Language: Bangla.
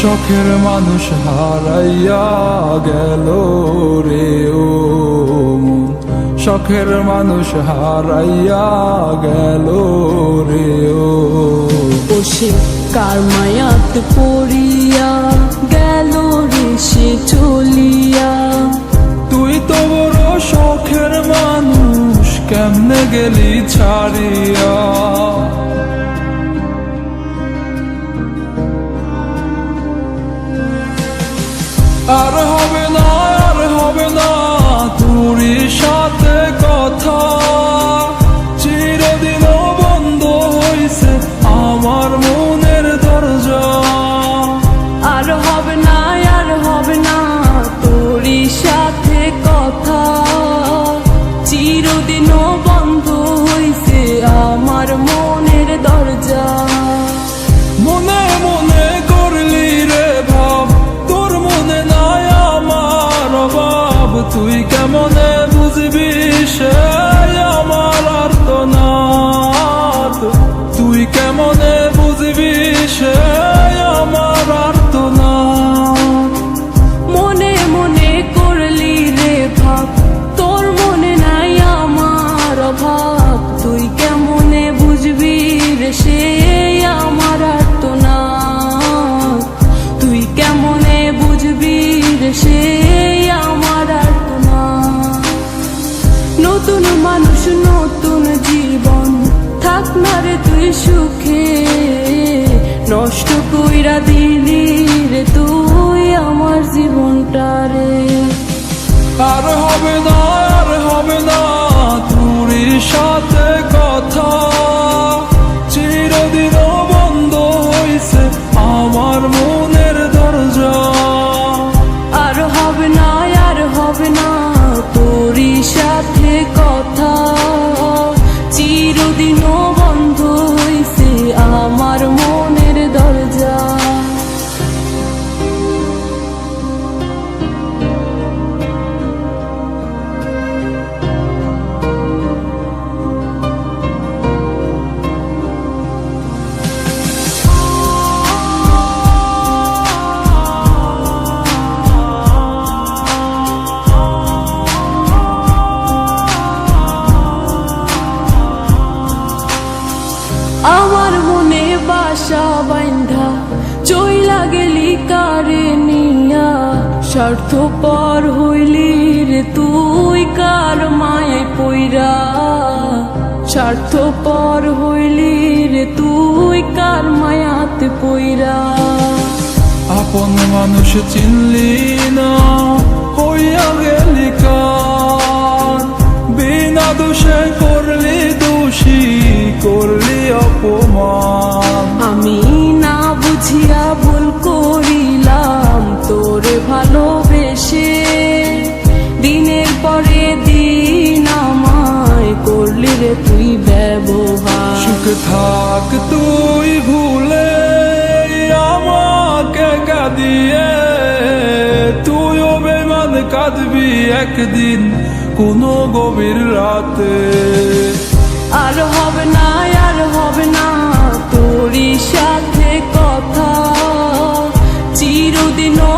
শখের মানুষ হারাইয়া গেল রে ও মন, শখের মানুষ হারাইয়া গেল রে ও। সে কার মায়াত পড়িয়া গেল রে সে চলিয়া। তুই তো বড় শখের মানুষ, কেমনে গেলি ছাড়িয়া। আর হবে না, আর হবে না তোরই সাথে কথা, চিরদিন বন্ধ হইছে আমার মনের দরজা। আর হবে না, আর হবে না তোরই সাথে কথা, চিরদিনও বন্ধ হইছে আমার মনের দরজা। মনে মনে করলি রে ভাব, তোর মনে নাই আমার অভাব। তুই কেমনে বুঝবি সে আমার আর্তনাদ, তুই কেমনে বুঝবি সে আমার আর্তনাদ। মনে মনে করলি রে ভাব, তোর মনে নাই আমার অভাব। তুই কেমনে বুঝবি রে সে আমার আর্তনাদ, তুই কেমনে বুঝবি রে সে আমার আর্তনাদ। নতুন মানুষ নতুন জীবন, থাক না রে তুই সুখে, নষ্ট কইরা দিলি রে তুই আমার জীবনটা রে। আর হবে না, আর হবে না তোরই সাথে কথা, চিরদিন বন্ধ হইছে আমার মনের দরজা। আর হবে না, আর হবে না তোরই সাথে কথা, চিরদিনও বন্ধ হইছে আমার মনের দরজা। আমার মনে বাসা বাইন্ধা চইলা গেলি কারে নিয়া, স্বার্থপর হইলি রে তুই কার মায়ায় পইরা। স্বার্থপর হইলি রে তুই কার মায়াতে পইরা। আপন মানুষ চিনলি না, হইয়া গেলি কার। বিনা দোষে করলি দোষী, করলি অপমান। আমি না বুঝিয়া ভুল করিলাম তোরে ভালোবেসে, দিনের পরে দিন আমায় করলি রে তুই ব্যবহার। সুখ থাক তুই ভুলে আমাকে কাঁদিয়ে, তুইও বেমান কাঁদবি একদিন কোনো গভীর রাতে। আর হবে না, আর হবে না তোরই সাথে কথা, চিরদিনও